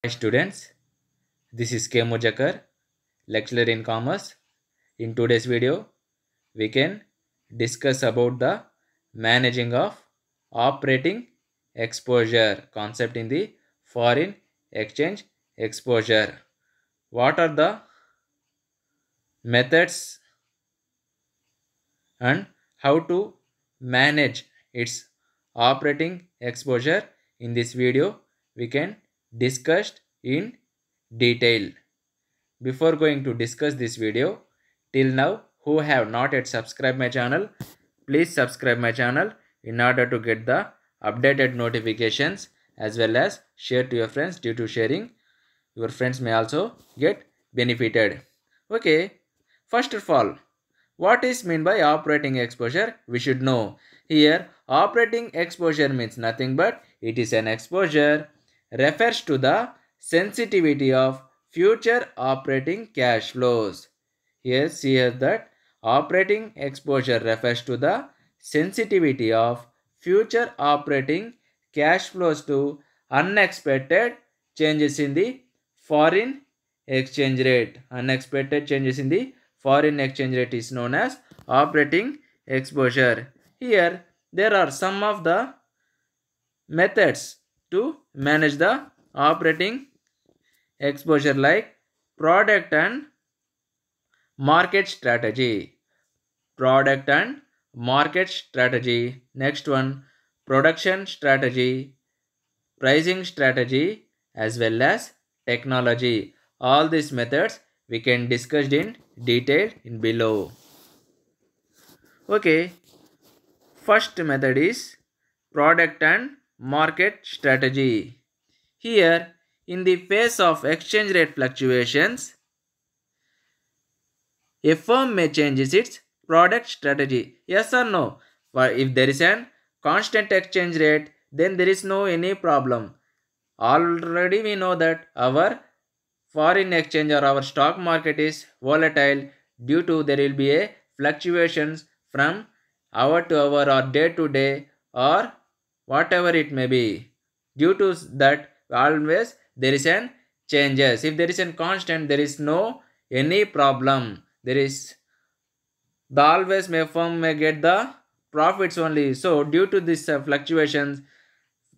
Hi students, this is K. Mujakar, lecturer in commerce. In today's video, we can discuss about the managing of operating exposure concept in the foreign exchange exposure. What are the methods and how to manage its operating exposure? In this video we can discuss in detail. Before going to discuss this video, till now who have not yet subscribed my channel, please subscribe my channel in order to get the updated notifications, as well as share to your friends. Due to sharing, your friends may also get benefited. Okay, first of all, what is meant by operating exposure? We should know. Here, operating exposure means nothing but it is an exposure refers to the sensitivity of future operating cash flows. Here, see here that operating exposure refers to the sensitivity of future operating cash flows to unexpected changes in the foreign exchange rate. Unexpected changes in the foreign exchange rate is known as operating exposure. Here, there are some of the methods to manage the operating exposure, like product and market strategy. Product and market strategy. Next one, production strategy, pricing strategy, as well as technology. All these methods we can discuss in detail in below. Okay, first method is product and market strategy. Here, in the face of exchange rate fluctuations, a firm may change its product strategy. Yes or no? But if there is an constant exchange rate, then there is no any problem. Already we know that our foreign exchange or our stock market is volatile, due to there will be a fluctuations from hour to hour or day to day or whatever it may be. Due to that, always there is an changes. If there is a constant, there is no any problem. There is the always may firm may get the profits only. So due to this fluctuations,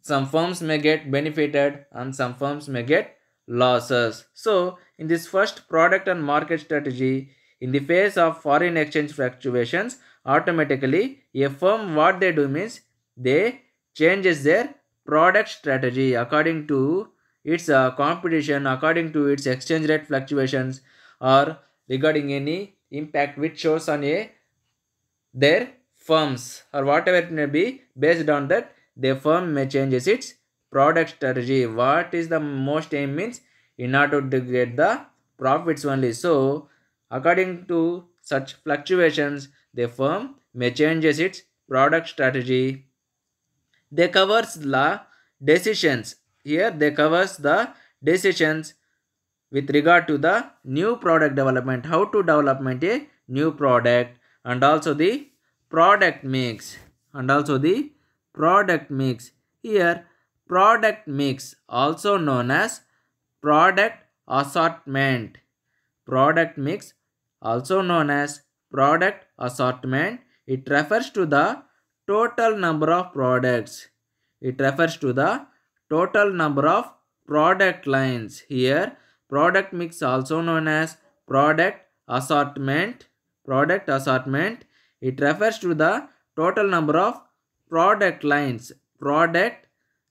some firms may get benefited and some firms may get losses. So in this first product and market strategy, in the face of foreign exchange fluctuations, automatically a firm what they do means they changes their product strategy according to its competition, according to its exchange rate fluctuations, or regarding any impact which shows on a their firms, or whatever it may be. Based on that, the firm may changes its product strategy. What is the most aim means in order to get the profits only. So according to such fluctuations, the firm may changes its product strategy. They covers the decisions. Here they covers the decisions with regard to the new product development, how to development a new product, and also the product mix, here product mix also known as product assortment. Product mix also known as product assortment. It refers to the total number of products. It refers to the total number of product lines. Here product mix also known as product assortment. Product assortment, it refers to the total number of product lines. Product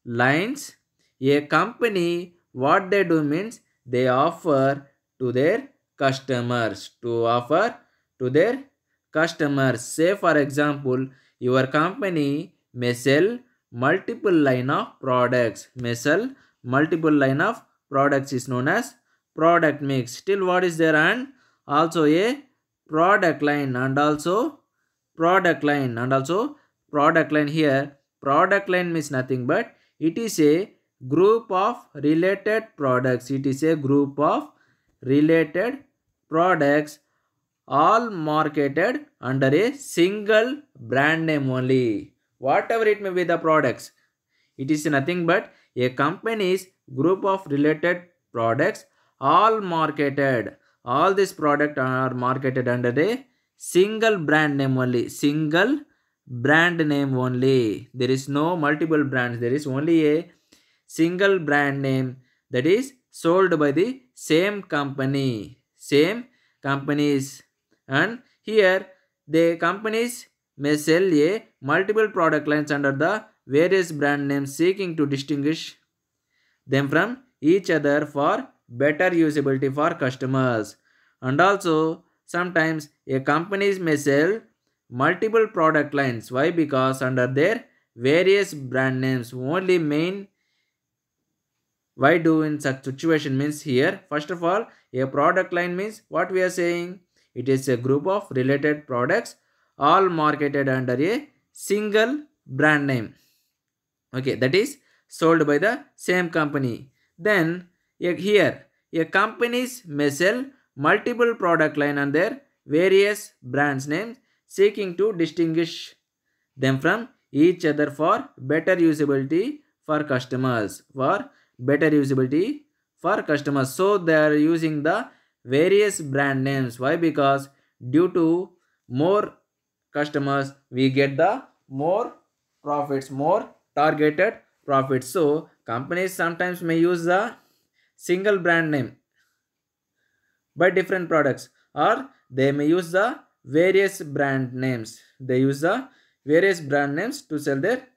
lines. A company what they do means they offer to their customers, to offer to their customers. Say for example, your company may sell multiple line of products. May sell multiple line of products is known as product mix. Still what is there? And also a product line, and also product line, and also product line. Here product line means nothing but it is a group of related products. It is a group of related products, all marketed under a single brand name only. Whatever it may be the products, it is nothing but a company's group of related products, all these products are marketed under a single brand name only. Single brand name only. There is no multiple brands. There is only a single brand name that is sold by the same company. Same companies. And here the companies may sell a multiple product lines under the various brand names, seeking to distinguish them from each other for better usability for customers. And also sometimes a companies may sell multiple product lines. Why? Because under their various brand names only main. Why do in such situation means here, first of all, a product line means what we are saying, it is a group of related products all marketed under a single brand name. Okay, that is sold by the same company. Then here a companies may sell multiple product line and their various brands names, seeking to distinguish them from each other for better usability for customers. So they are using the various brand names. Why? Because due to more customers we get the more profits, more targeted profits. So companies sometimes may use the single brand name by different products, or they may use the various brand names. They use the various brand names to sell their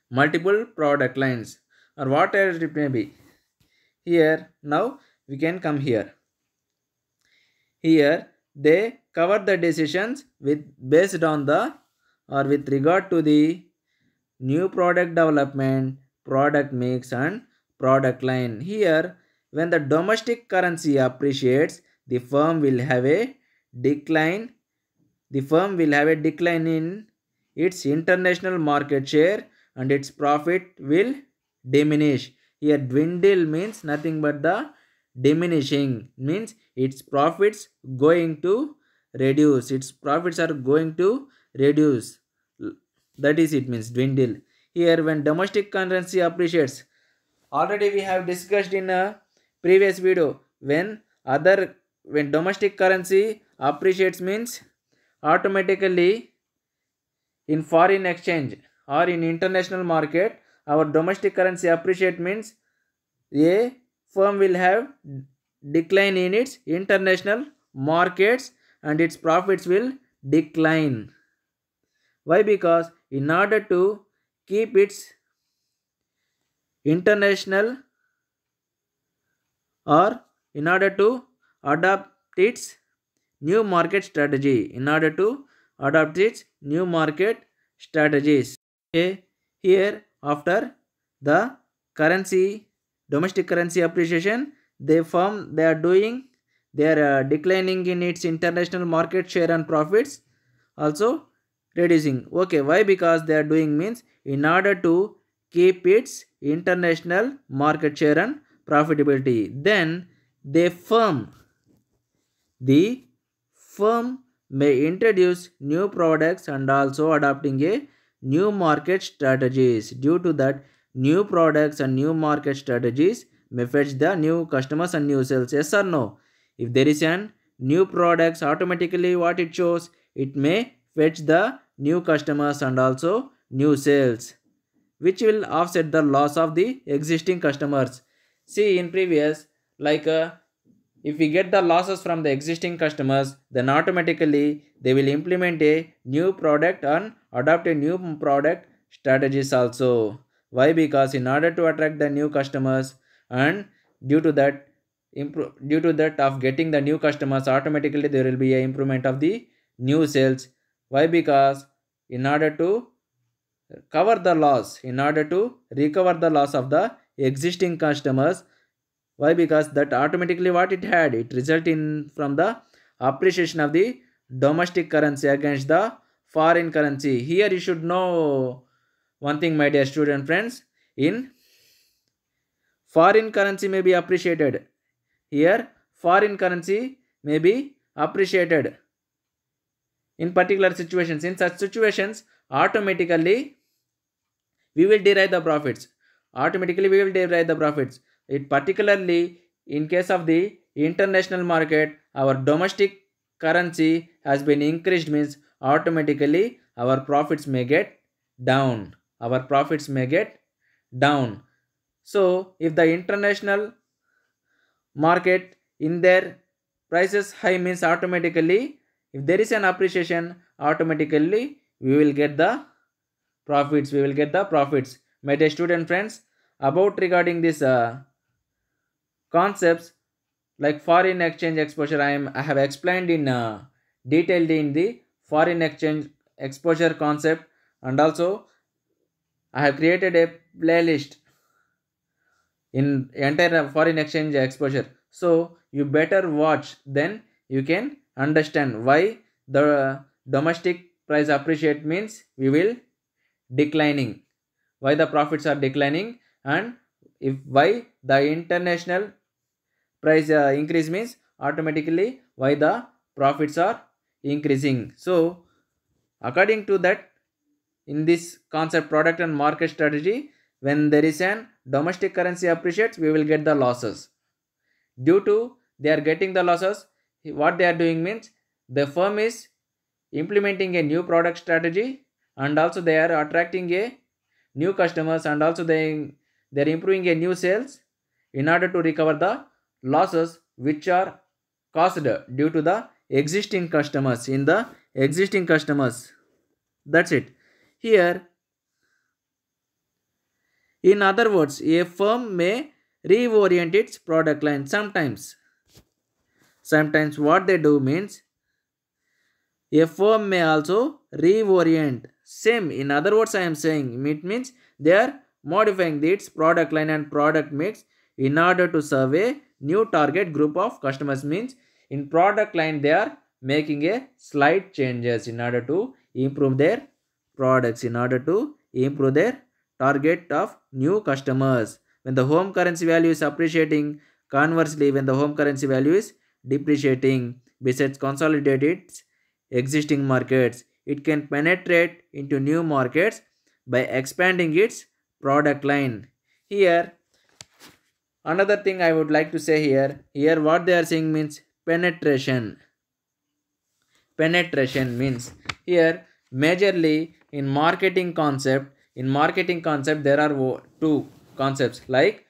multiple product lines, or whatever it may be. Here now we can come here. Here they cover the decisions with based on the or with regard to the new product development, product mix and product line. Here when the domestic currency appreciates, the firm will have a decline. The firm will have a decline in its international market share and its profit will diminish. Here dwindle means nothing but the diminishing, means its profits going to reduce. Its profits are going to reduce. That is it means dwindle. Here when domestic currency appreciates, already we have discussed in a previous video, when domestic currency appreciates means automatically in foreign exchange or in international market our domestic currency appreciate means a firm will have decline in its international markets and its profits will decline. Why? Because in order to keep its international, or in order to adopt its new market strategy, Okay, here after the currency domestic currency appreciation, they are declining in its international market share and profits also reducing. Okay, why? Because they are doing means in order to keep its international market share and profitability. Then the firm may introduce new products and also adopting a new market strategies. Due to that, new products and new market strategies may fetch the new customers and new sales. Yes or no? If there is an new products, automatically what it shows, it may fetch the new customers and also new sales, which will offset the loss of the existing customers. See in previous, like if we get the losses from the existing customers, then automatically they will implement a new product and adopt a new product strategies also. Why? Because in order to attract the new customers, and due to that of getting the new customers, automatically there will be a improvement of the new sales. Why? Because in order to recover the loss of the existing customers. Why? Because that automatically what it result in from the appreciation of the domestic currency against the foreign currency. Here you should know one thing, my dear student friends. In foreign currency may be appreciated. Here foreign currency may be appreciated in particular situations. In such situations, automatically we will derive the profits. automatically we will derive the profits. It particularly in case of the international market, our domestic currency has been increased means automatically our profits may get down. Our profits may get down. So if the international market in their prices high means automatically if there is an appreciation automatically we will get the profits. My dear student friends, about regarding this concepts like foreign exchange exposure I have explained in detailed in the foreign exchange exposure concept, and also I have created a playlist in entire foreign exchange exposure. So you better watch, then you can understand why the domestic price appreciate means we will declining, why the profits are declining, and if why the international price increase means automatically why the profits are increasing. So according to that, in this concept product and market strategy, when there is an domestic currency appreciates we will get the losses. Due to they are getting the losses, what they are doing means the firm is implementing a new product strategy, and also they are attracting a new customers, and also they are improving a new sales in order to recover the losses which are caused due to the existing customers in the existing customers. That's it. Here, in other words, a firm may reorient its product line sometimes. Sometimes what they do means a firm may also reorient. Same, in other words, I am saying it means they are modifying its product line and product mix in order to serve a new target group of customers. Means in product line they are making a slight changes in order to improve their products, in order to improve their target of new customers. When the home currency value is appreciating, conversely, when the home currency value is depreciating, besides consolidated existing markets, it can penetrate into new markets by expanding its product line. Here, another thing I would like to say here what they are saying means penetration. Penetration means here majorly in marketing concept there are two concepts like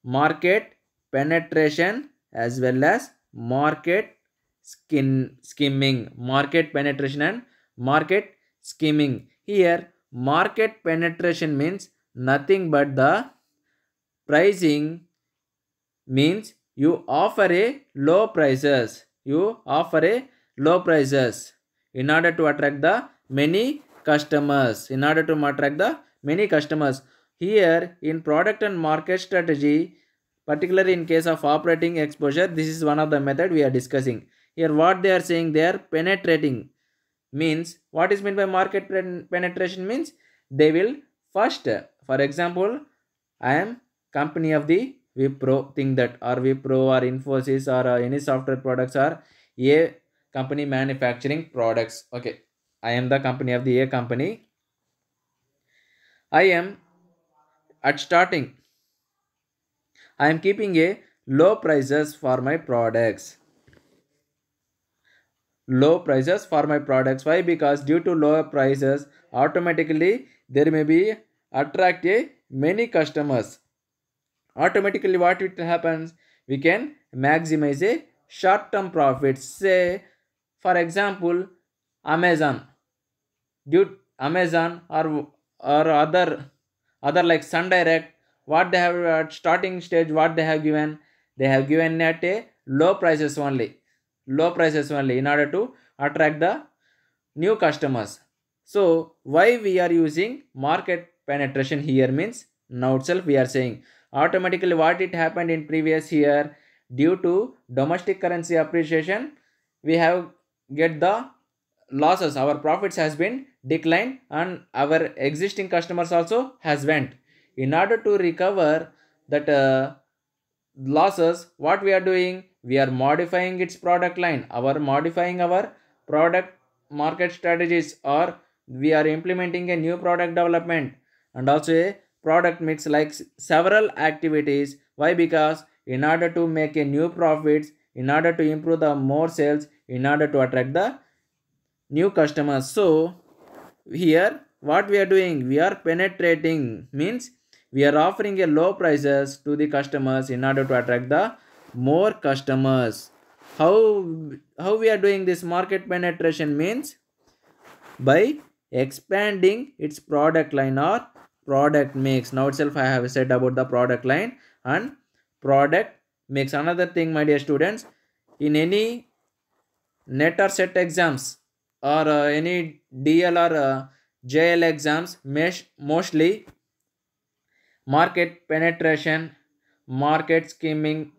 market penetration as well as market skimming. Market penetration and market skimming. Here market penetration means nothing but the pricing, means you offer a low prices, you offer a low prices in order to attract the many customers, in order to attract the many customers. Here in product and market strategy, particularly in case of operating exposure, this is one of the method we are discussing. Here what they are saying, they are penetrating, means what is meant by market penetration means they will first, for example, I am company of the Wipro, think that, or Wipro or Infosys or any software products are a company manufacturing products. Okay, I am the company of the A company. I am at starting, I am keeping a low prices for my products. Low prices for my products. Why? Because due to lower prices, automatically there may be attract a many customers. Automatically what it happens, we can maximize a short term profits. Say for example, Amazon, due Amazon or other like Sun Direct, what they have at starting stage, what they have given at a low prices only, low prices only in order to attract the new customers. So why we are using market penetration here means now itself we are saying automatically what it happened in previous year, due to domestic currency appreciation we have get the losses, our profits has been declined and our existing customers also has went. In order to recover that losses, what we are doing, we are modifying its product line, our modifying our product market strategies, or we are implementing a new product development and also a product mix like several activities. Why? Because in order to make a new profits, in order to improve the more sales, in order to attract the new customers. So here what we are doing, we are penetrating, means we are offering a low prices to the customers in order to attract the more customers. How we are doing this market penetration means by expanding its product line or product mix. Now itself I have said about the product line and product mix. Another thing, my dear students, in any net or set exams or any DL or JL exams, mostly market penetration, market skimming,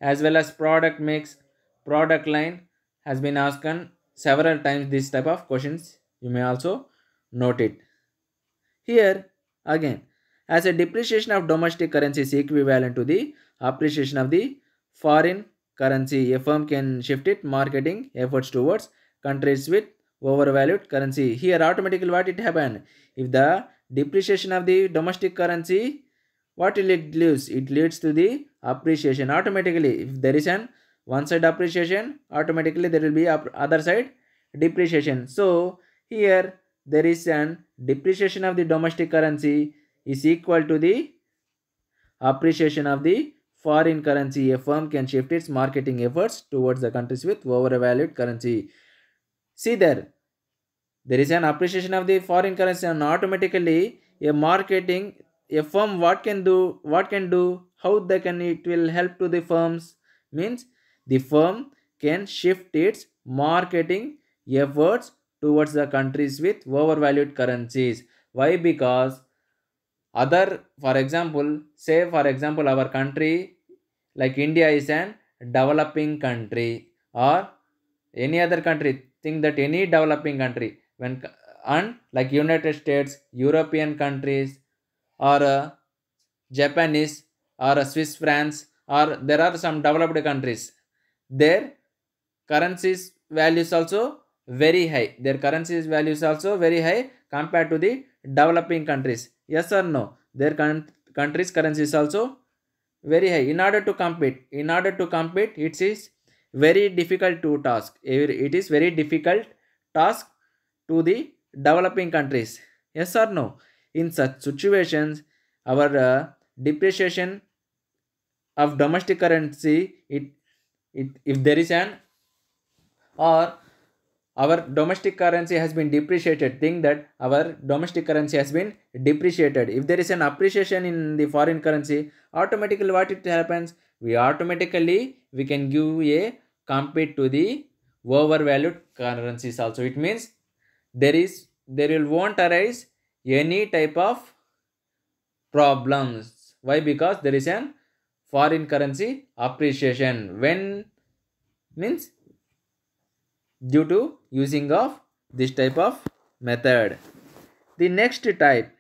as well as product mix, product line has been asked several times. This type of questions you may also note it. Here again, as a depreciation of domestic currency is equivalent to the appreciation of the foreign currency, a firm can shift its marketing efforts towards countries with overvalued currency. Here automatically what it happen? If the depreciation of the domestic currency, what will it leads? It leads to the appreciation automatically. If there is an one side appreciation, automatically there will be other side depreciation. So here there is an depreciation of the domestic currency is equal to the appreciation of the foreign currency. A firm can shift its marketing efforts towards the countries with overvalued currency. See there is an appreciation of the foreign currency and automatically a marketing, a firm what can do, how they can, it will help to the firms, means the firm can shift its marketing efforts towards the countries with overvalued currencies. Why? Because other, for example, say for example our country like India is an developing country, or any other country, think that any developing country, and like United States, European countries, or Japanese, or Swiss France, or there are some developed countries, their currencies values also very high, their currencies values also very high compared to the developing countries. Yes or no? Their countries currency is also very high. In order to compete it is very difficult to task, it is very difficult task to the developing countries. Yes or no? In such situations, our depreciation of domestic currency, it if there is an, or our domestic currency has been depreciated, think that our domestic currency has been depreciated, if there is an appreciation in the foreign currency, automatically what it happens, we can give a compete to the overvalued currencies also. It means there will won't arise any type of problems. Why? Because there is an foreign currency appreciation, when, means due to using of this type of method. The next type,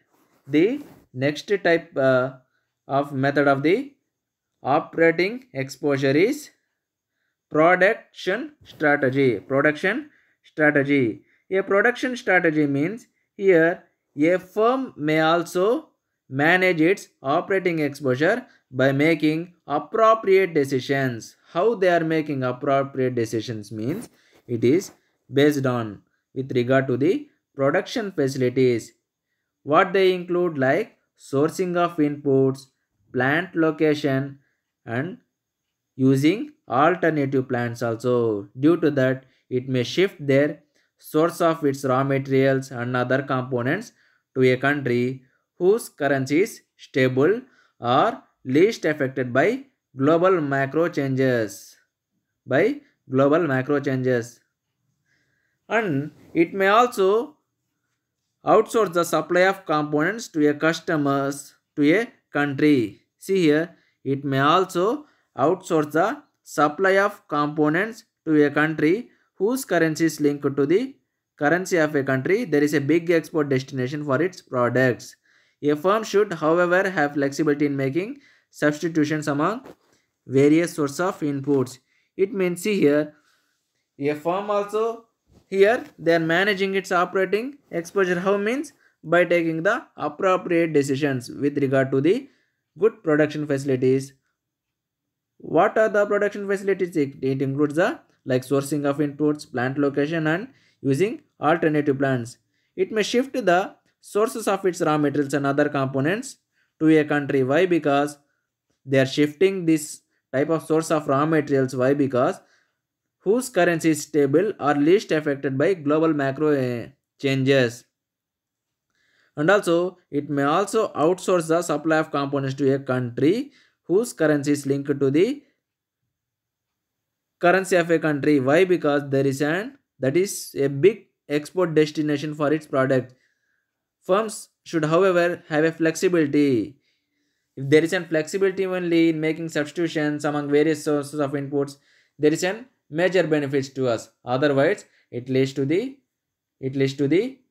the next type of method of the operating exposure is production strategy. A production strategy means here a firm may also manage its operating exposure by making appropriate decisions. How they are making appropriate decisions means it is based on with regard to the production facilities, what they include like sourcing of inputs, plant location, and using alternative plants also. Due to that, it may shift their source of its raw materials and other components to a country whose currency is stable or least affected by global macro changes. By global macro changes. And it may also outsource the supply of components to a customers to a country. See here, it may also outsource the supply of components to a country whose currency is linked to the currency of a country. There is a big export destination for its products. A firm should, however, have flexibility in making substitutions among various sources of inputs. It means, see here, a firm also, here they are managing its operating exposure. How? Means by taking the appropriate decisions with regard to the good production facilities. What are the production facilities? It includes the like sourcing of inputs, plant location, and using alternative plants. It may shift the sources of its raw materials and other components to a country. Why? Because they are shifting this type of source of raw materials. Why? Because whose currency is stable or least affected by global macro changes. And also, it may also outsource the supply of components to a country whose currency is linked to the currency of a country. Why? Because there is an that is a big export destination for its product. Firms should, however, have a flexibility. If there is an flexibility only in making substitutions among various sources of inputs, there is an major benefits to us. Otherwise, it leads to the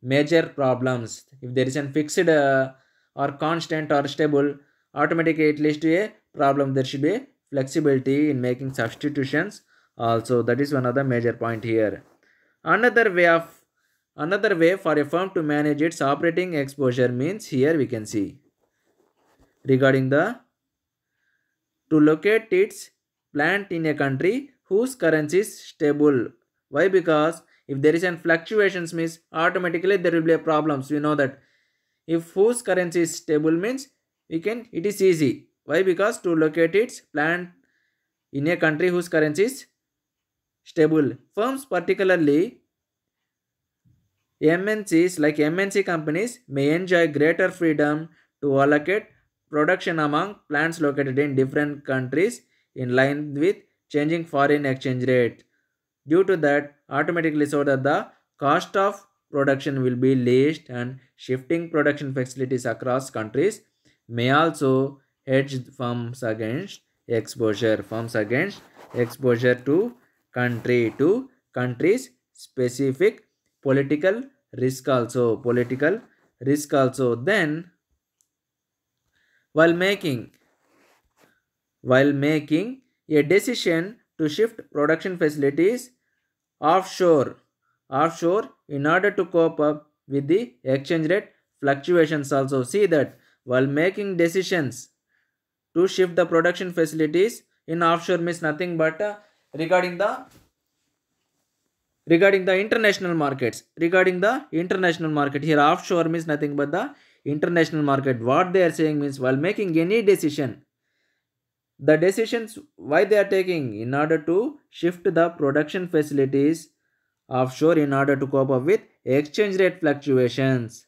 major problems. If there is a fixed or constant or stable, automatically it leads to a problem. There should be a flexibility in making substitutions. Also, that is one of the major point here. Another way of Another way for a firm to manage its operating exposure means here we can see regarding the to locate its plant in a country whose currency is stable. Why? Because if there is an fluctuations means automatically there will be a problems. We know that if whose currency is stable means we can it is easy. Why? Because to locate its plant in a country whose currency is stable. Firms particularly MNCs like MNC companies may enjoy greater freedom to allocate production among plants located in different countries in line with changing foreign exchange rate. Due to that, automatically so that the cost of production will be least and shifting production facilities across countries may also hedge firms against exposure to countries specific political political risk also. Then while making while making a decision to shift production facilities offshore in order to cope up with the exchange rate fluctuations. Also see that while making decisions to shift the production facilities in offshore means nothing but regarding the regarding the international market here offshore means nothing but the international market. What they are saying means while making any decision, the decisions why they are taking in order to shift the production facilities offshore in order to cope up with exchange rate fluctuations.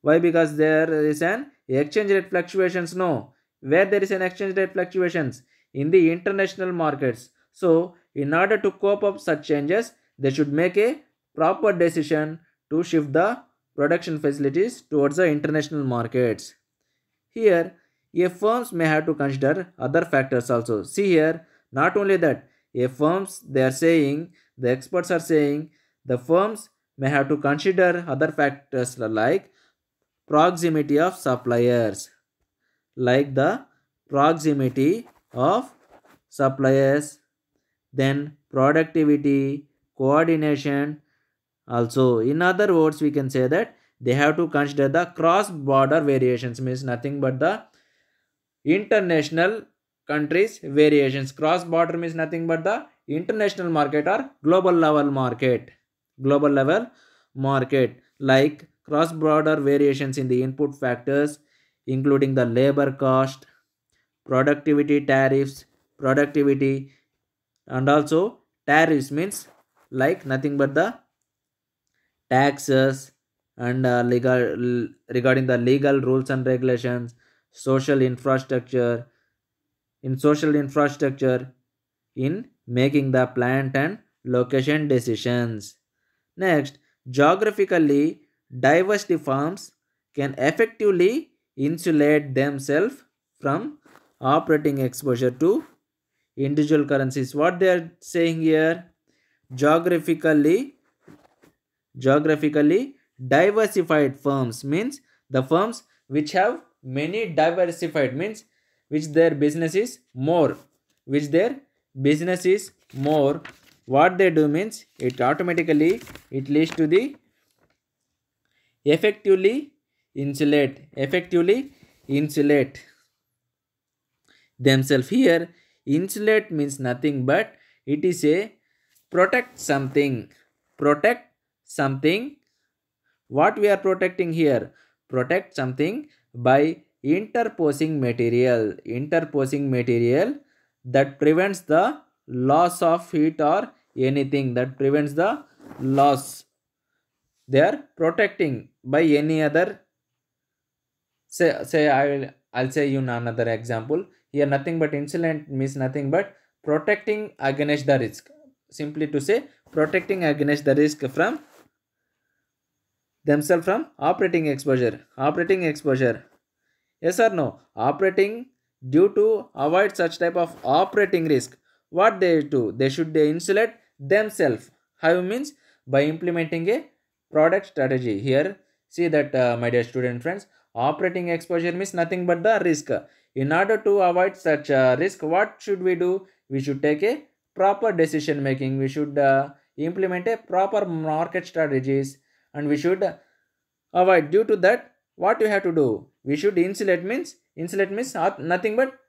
Why? Because there is an exchange rate fluctuations. No, where there is an exchange rate fluctuations in the international markets. So in order to cope up such changes, they should make a proper decision to shift the production facilities towards the international markets. Here, a firms may have to consider other factors also. See here, not only that, a firms they are saying, the experts are saying, the firms may have to consider other factors like proximity of suppliers, like the proximity of suppliers, then productivity, coordination. Also, in other words, we can say that they have to consider the cross border variations means nothing but the international countries variations. Cross border means nothing but the international market or global level market like cross border variations in the input factors including the labor cost, productivity tariffs, productivity, and also tariffs means like nothing but the taxes and regarding the legal rules and regulations, social infrastructure, in social infrastructure in making the plant and location decisions. Next, geographically diverse farms can effectively insulate themselves from operating exposure to individual currencies. What they are saying here, geographically geographically diversified firms means the firms which have many diversified means which their business is more which their business is more. What they do means it automatically it leads to the effectively effectively insulate themselves. Here insulate means nothing but it is a protect something. Protect something. What we are protecting here? Protect something by interposing material that prevents the loss of heat or anything that prevents the loss. They are protecting by any other. I'll say you another example. Here nothing but insulate means nothing but protecting against the risk. Simply to say protecting against the risk from themselves from operating exposure. Operating exposure. Yes or no? Operating due to avoid such type of operating risk. What they do? They should they insulate themselves. How means by implementing a product strategy. Here, see that my dear student friends, operating exposure means nothing but the risk. In order to avoid such risk, what should we do? We should take a proper decision making. We should implement a proper market strategies, and we should avoid. Due to that, what you have to do? We should insulate means nothing but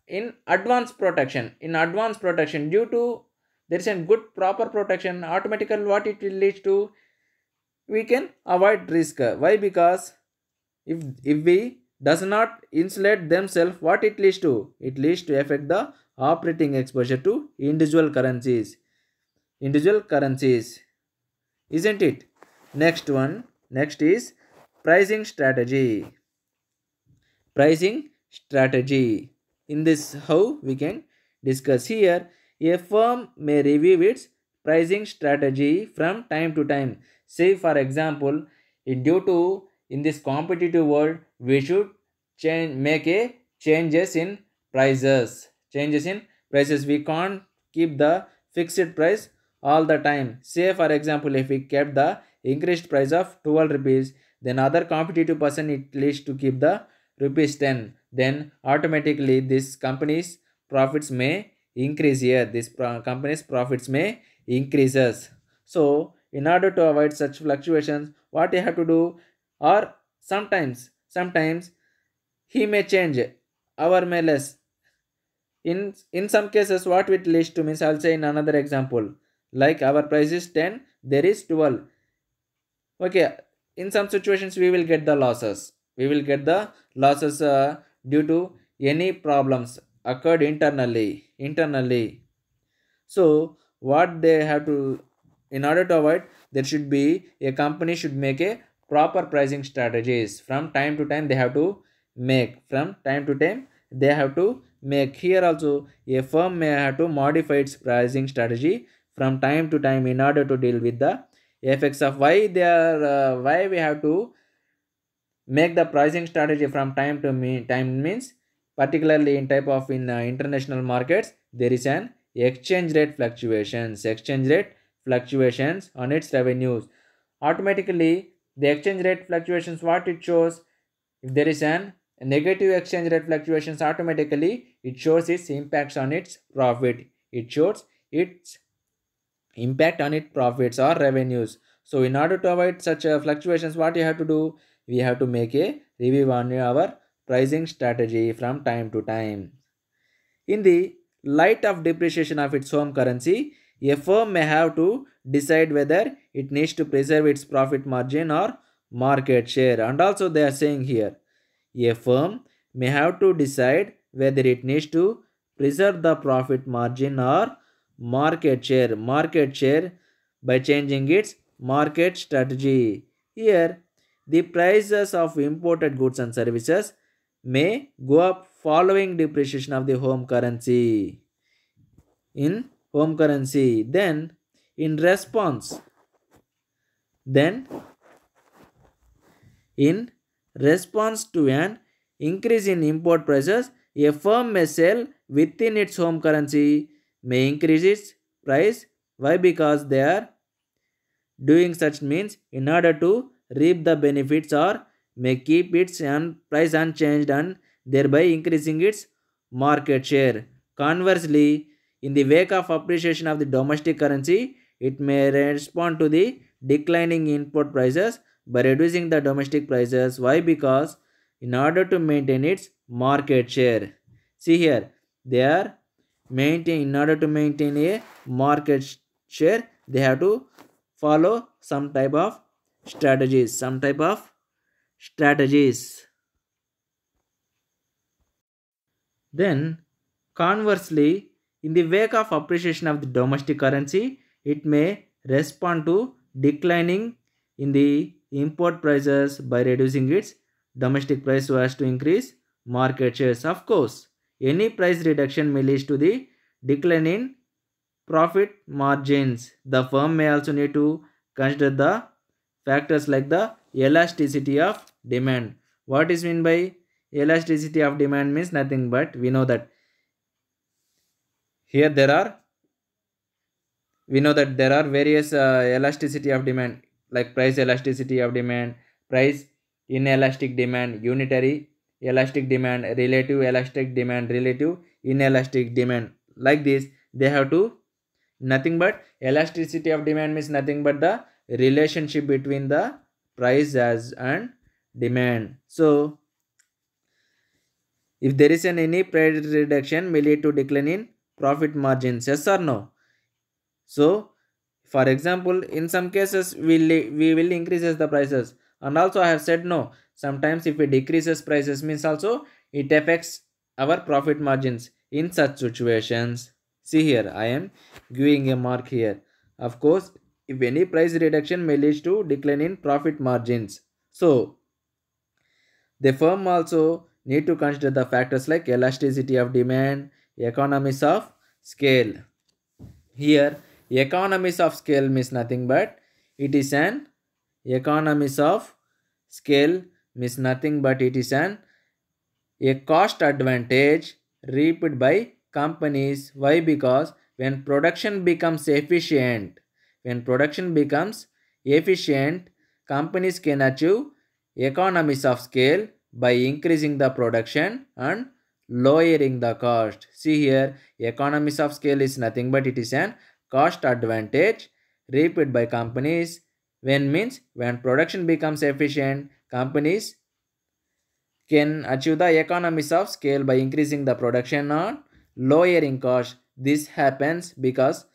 in advanced protection. In advanced protection, due to there is a good proper protection, automatically what it will lead to, we can avoid risk. Why? Because if we does not insulate themselves, what it leads to? It leads to affect the operating exposure to individual currencies, isn't it? Next is pricing strategy. Pricing strategy. In this, how we can discuss here, a firm may review its pricing strategy from time to time. Say for example, due to in this competitive world, we should make a changes in prices. We can't keep the fixed price all the time. Say for example, if we kept the increased price of 12 rupees, then other competitive person it leads to keep the rupees 10, then automatically this company's profits may increase. Here this company's profits may increases. So in order to avoid such fluctuations, what you have to do? Or sometimes he may change our may less. In some cases, what it leads to means, I'll say in another example, like our price is 10, there is 12. Okay, in some situations we will get the losses due to any problems occurred internally. So what they have to, in order to avoid, there should be a company should make a proper pricing strategies. From time to time they have to make. Here also a firm may have to modify its pricing strategy from time to time in order to deal with the effects of why we have to make the pricing strategy from time means, particularly in type of in international markets, there is an exchange rate fluctuations on its revenues. Automatically the exchange rate fluctuations, what it shows, if there is an negative exchange rate fluctuations, automatically it shows its impacts on its profit. It shows its impact on its profits or revenues. So in order to avoid such fluctuations, what you have to do? We have to make a review on our pricing strategy from time to time. In the light of depreciation of its home currency, a firm may have to decide whether it needs to preserve its profit margin or market share. And also they are saying here, a firm may have to decide whether it needs to preserve the profit margin or market share by changing its market strategy. Here, the prices of imported goods and services may go up following depreciation of the home currency. Then in response then in response to an increase in import prices, a firm may sell within its home currency, may increase its price. Why? Because they are doing such means in order to reap the benefits, or may keep its price unchanged and thereby increasing its market share. Conversely, in the wake of appreciation of the domestic currency, it may respond to the declining import prices by reducing the domestic prices. Why? Because in order to maintain its market share. See here, they are in order to maintain a market share, they have to follow some type of strategies. Then, conversely, in the wake of appreciation of the domestic currency, it may respond to declining in the import prices by reducing its domestic price so as to increase market shares. Of course, any price reduction may lead to the decline in profit margins. The firm may also need to consider the factors like the elasticity of demand. What is mean by elasticity of demand? Means nothing but we know that here there are various elasticity of demand, like price elasticity of demand, price inelastic demand, unitary elastic demand, relative elastic demand, relative inelastic demand. Like this, they have to nothing but elasticity of demand means nothing but the relationship between the price as and demand. So if there is any price reduction may lead to decline in profit margins, yes or no? So for example, in some cases we will increases the prices, and also I have said no, sometimes if it decreases prices means also it affects our profit margins. In such situations, see here I am giving a mark here. Of course, if any price reduction may lead to decline in profit margins, so the firm also need to consider the factors like elasticity of demand, economies of scale. Here, economies of scale means nothing but it is an economies of scale means nothing but it is an a cost advantage reaped by companies. Why? Because when production becomes efficient, companies can achieve economies of scale by increasing the production and lowering the cost. See here, economies of scale is nothing but it is an cost advantage reaped by companies. When production becomes efficient, companies can achieve the economies of scale by increasing the production and lowering cost. This happens because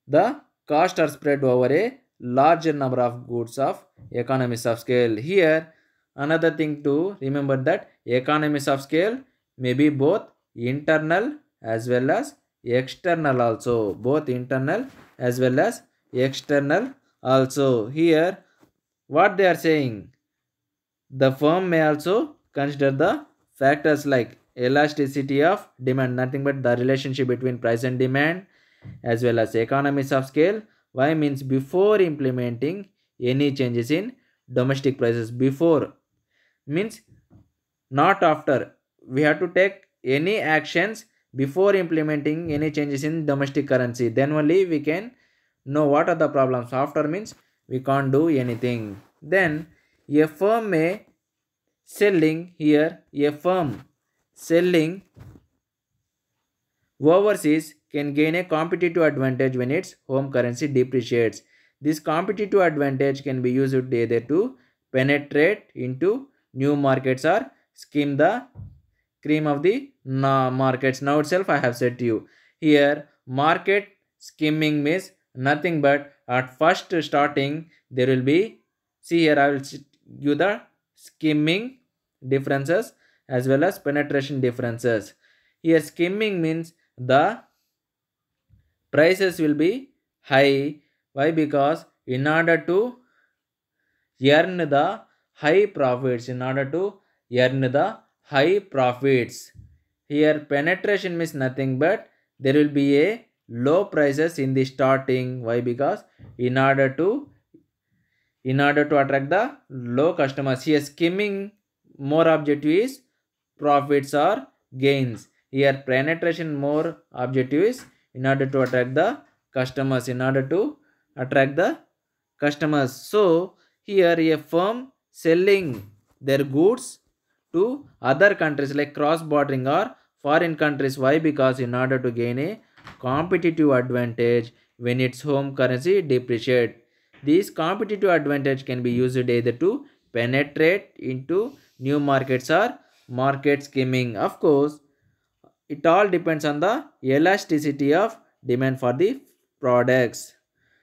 the costs are spread over a larger number of goods of economies of scale. Here, another thing to remember that economies of scale may be both internal as well as external also. Both internal as well as external also. Here, what they are saying, the firm may also consider the factors like elasticity of demand, nothing but the relationship between price and demand, as well as economies of scale. Why? Means before implementing any changes in domestic prices. Before means not after. We have to take any actions before implementing any changes in domestic currency. Then only we can know what are the problems. After means we can't do anything. Then a firm may selling here a firm selling overseas can gain a competitive advantage when its home currency depreciates. This competitive advantage can be used either to penetrate into new markets or skim the cream of the markets. Now itself I have said to you. Here market skimming means nothing but at first starting there will be, see here I will give the skimming differences as well as penetration differences. Here skimming means the prices will be high. Why? Because in order to earn the high profits, here penetration means nothing but there will be a low prices in the starting. Why? Because in order to attract the low customers. Here skimming more objective is profits or gains. Here penetration more objective is in order to attract the customers. So here a firm selling their goods to other countries like cross bordering or foreign countries. Why? Because in order to gain a competitive advantage when its home currency depreciate. This competitive advantage can be used either to penetrate into new markets or market skimming. Of course, it all depends on the elasticity of demand for the products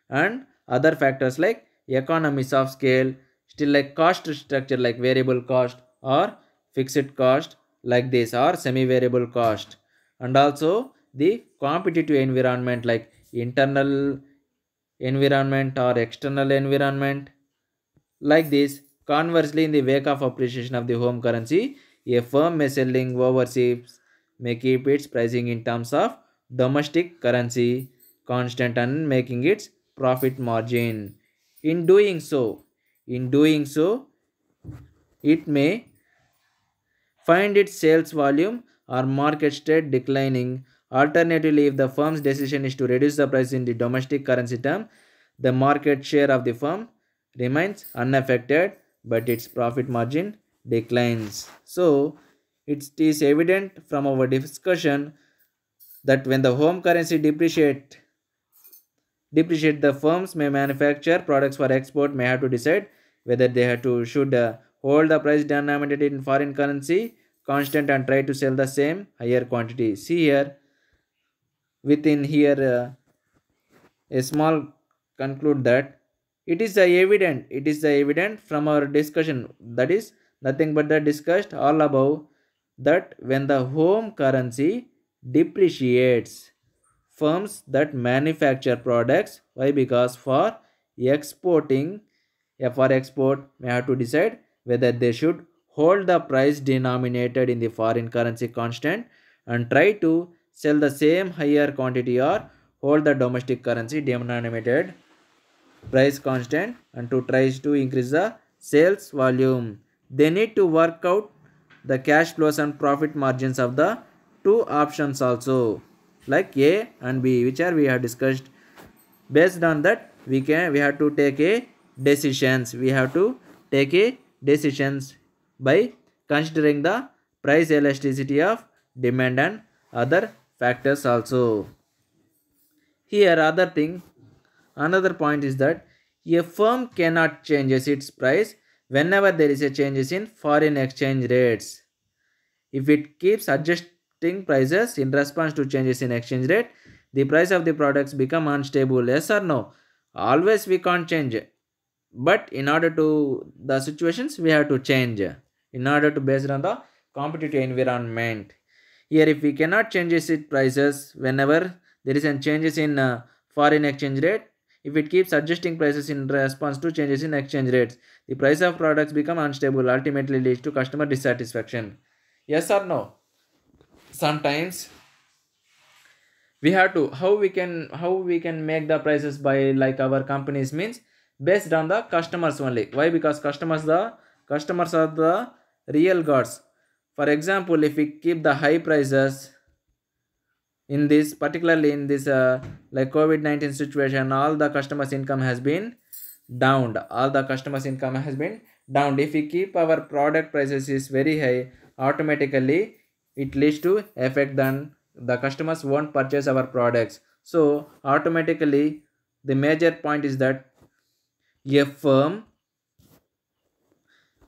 and other factors like economies of scale, still like cost structure like variable cost or fixed cost like this or semi variable cost, and also the competitive environment like internal environment or external environment like this. Conversely, in the wake of appreciation of the home currency, a firm may selling overseas may keep its pricing in terms of domestic currency constant and making its profit margin. In doing so, in doing so, it may find its sales volume or market share declining. Alternatively, if the firm's decision is to reduce the price in the domestic currency term, the market share of the firm remains unaffected but its profit margin declines. So, it is evident from our discussion that when the home currency depreciate, the firms may manufacture products for export may have to decide whether they have to should hold the price denominated in foreign currency constant and try to sell the same higher quantity. See here, within here a small conclude that it is the evident from our discussion, that is nothing but the discussed all above, that when the home currency depreciates, firms that manufacture products, why, because for exporting, for export may have to decide whether they should hold the price denominated in the foreign currency constant and try to sell the same higher quantity, or hold the domestic currency denominated price constant and to tries to increase the sales volume. They need to work out the cash flows and profit margins of the two options also, like A and B, which are we have discussed. Based on that, we have to take a decisions. We have to take a decisions by considering the price elasticity of demand and other factors also. Here another point is that a firm cannot changes its price whenever there is a changes in foreign exchange rates. If it keeps adjusting prices in response to changes in exchange rate, the price of the products become unstable. Yes or no? Always we can't change. But in order to the situations we have to change in order to based on the competitive environment. Here if we cannot change its prices whenever there is a changes in foreign exchange rate, if it keeps adjusting prices in response to changes in exchange rates, the price of products become unstable, ultimately leads to customer dissatisfaction. Yes or no? Sometimes we have to how we can make the prices by like our companies means based on the customers only. Why? Because customers are the real gods. For example, if we keep the high prices in this, particularly in this like COVID-19 situation, all the customers income has been downed, all the customers income has been downed. If we keep our product prices is very high, automatically it leads to effect, then the customers won't purchase our products. So automatically the major point is that a firm,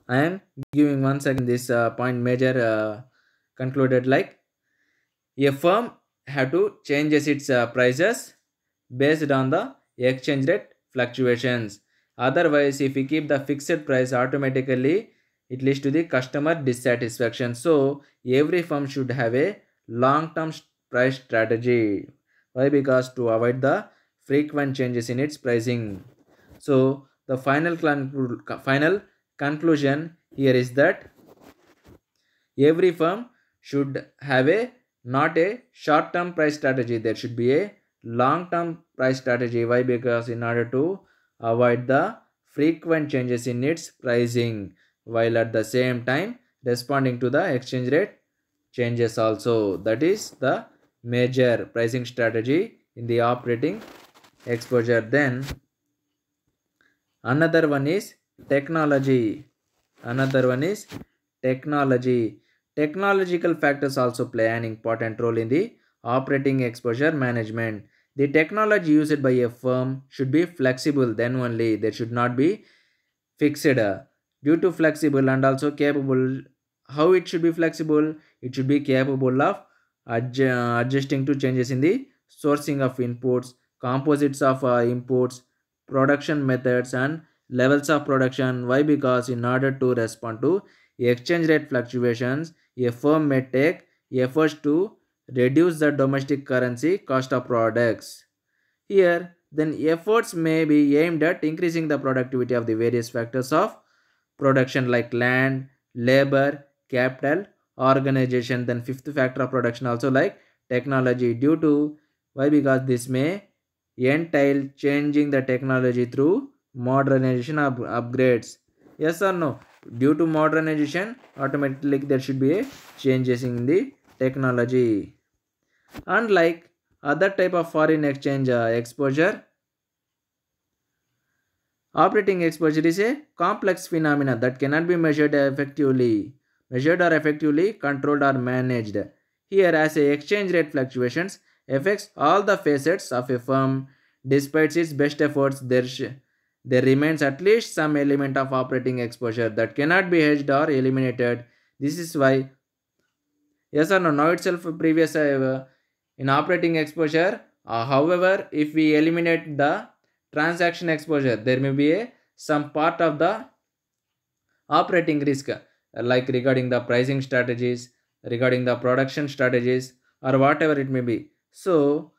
I am giving once again this point major concluded like a firm have to changes its prices based on the exchange rate fluctuations. Otherwise, if we keep the fixed price, automatically it leads to the customer dissatisfaction. So every firm should have a long-term price strategy. Why? Because to avoid the frequent changes in its pricing. So the final conclusion here is that every firm should have a not a short term price strategy, there should be a long term price strategy. Why? Because in order to avoid the frequent changes in its pricing, while at the same time responding to the exchange rate changes also. That is the major pricing strategy in the operating exposure. Then another one is technology. Another one is technology. Technological factors also play an important role in the operating exposure management. The technology used by a firm should be flexible, then only there should not be fixed. Due to flexible and also capable, how it should be flexible? It should be capable of adjusting to changes in the sourcing of inputs, composites of inputs, production methods, and levels of production. Why? Because in order to respond to exchange rate fluctuations, a firm may take efforts to reduce the domestic currency cost of products. Here, then efforts may be aimed at increasing the productivity of the various factors of production like land, labor, capital, organization. Then fifth factor of production also like technology. Due to why? Because this may entail changing the technology through modernization upgrades. Yes or no? Due to modernization, automatically there should be a changes in the technology. Unlike other type of foreign exchange exposure, operating exposure is a complex phenomena that cannot be measured or effectively controlled or managed. Here, as a exchange rate fluctuations affects all the facets of a firm, despite its best efforts, there remains at least some element of operating exposure that cannot be hedged or eliminated. This is why, yes or no, now itself previous in operating exposure. However, if we eliminate the transaction exposure, there may be some part of the operating risk, like regarding the pricing strategies, regarding the production strategies, or whatever it may be. So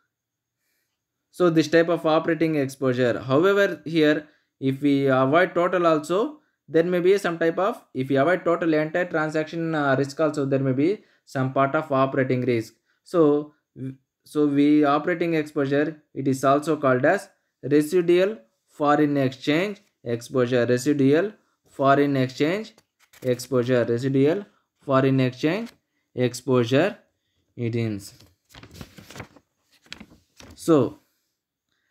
this type of operating exposure. However, here if we avoid total also, there may be some type of, if we avoid total entire transaction risk also, there may be some part of operating risk. So we operating exposure, it is also called as residual foreign exchange exposure. Residual foreign exchange exposure. Residual foreign exchange exposure it is. So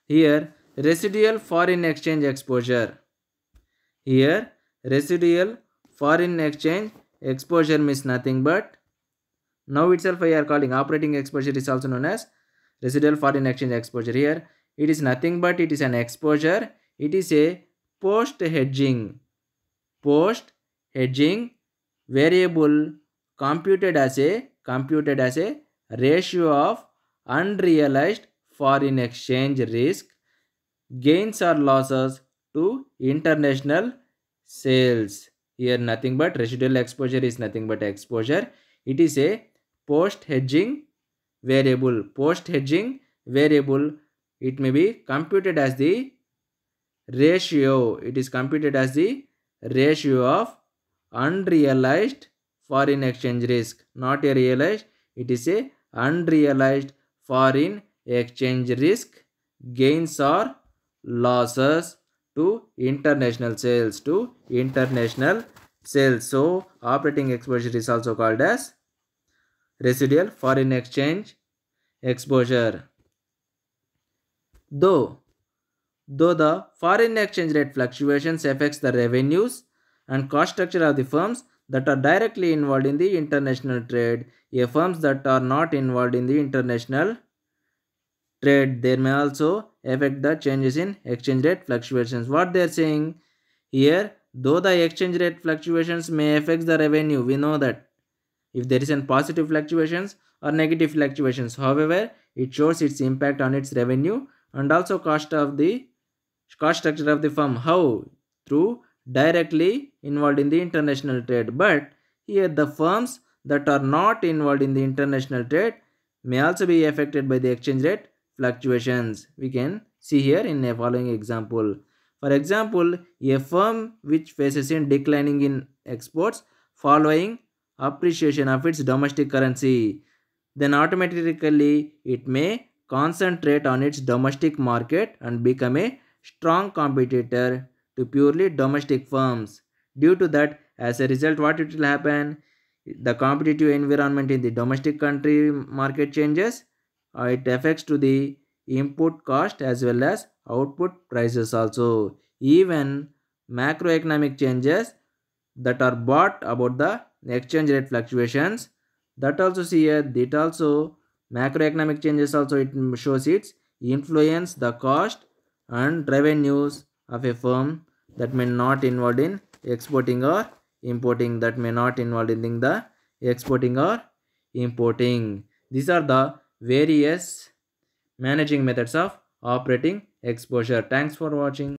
here residual foreign exchange exposure. Here residual foreign exchange exposure means nothing but, now itself we are calling operating exposure is also known as residual foreign exchange exposure. Here it is nothing but it is an exposure. It is a post hedging variable computed as a ratio of unrealized foreign exchange risk, gains or losses to international sales. Here nothing but residual exposure is nothing but exposure. It is a post hedging variable. It may be computed as the ratio. It is computed as the ratio of unrealized foreign exchange risk, not a realized. It is a unrealized foreign exchange risk, gains or losses to international sales. So operating exposure is also called as residual foreign exchange exposure. Though the foreign exchange rate fluctuations affects the revenues and cost structure of the firms that are directly involved in the international trade, firms that are not involved in the international trade, there may also affect the changes in exchange rate fluctuations. What they are saying here, though the exchange rate fluctuations may affect the revenue, we know that if there is a positive fluctuations or negative fluctuations, however it shows its impact on its revenue and also cost structure of the firm. How? Through directly involved in the international trade. But here the firms that are not involved in the international trade may also be affected by the exchange rate fluctuations. We can see here in a following example. For example, a firm which faces in declining in exports following appreciation of its domestic currency, then automatically it may concentrate on its domestic market and become a strong competitor to purely domestic firms. Due to that, as a result, what it will happen? The competitive environment in the domestic country market changes. It affects to the input cost as well as output prices also. Even macroeconomic changes that are brought about the exchange rate fluctuations, that also see here, that also macroeconomic changes also it shows its influence the cost and revenues of a firm that may not involved in exporting or importing, that may not involved in the exporting or importing. These are the various managing methods of operating exposure. Thanks for watching.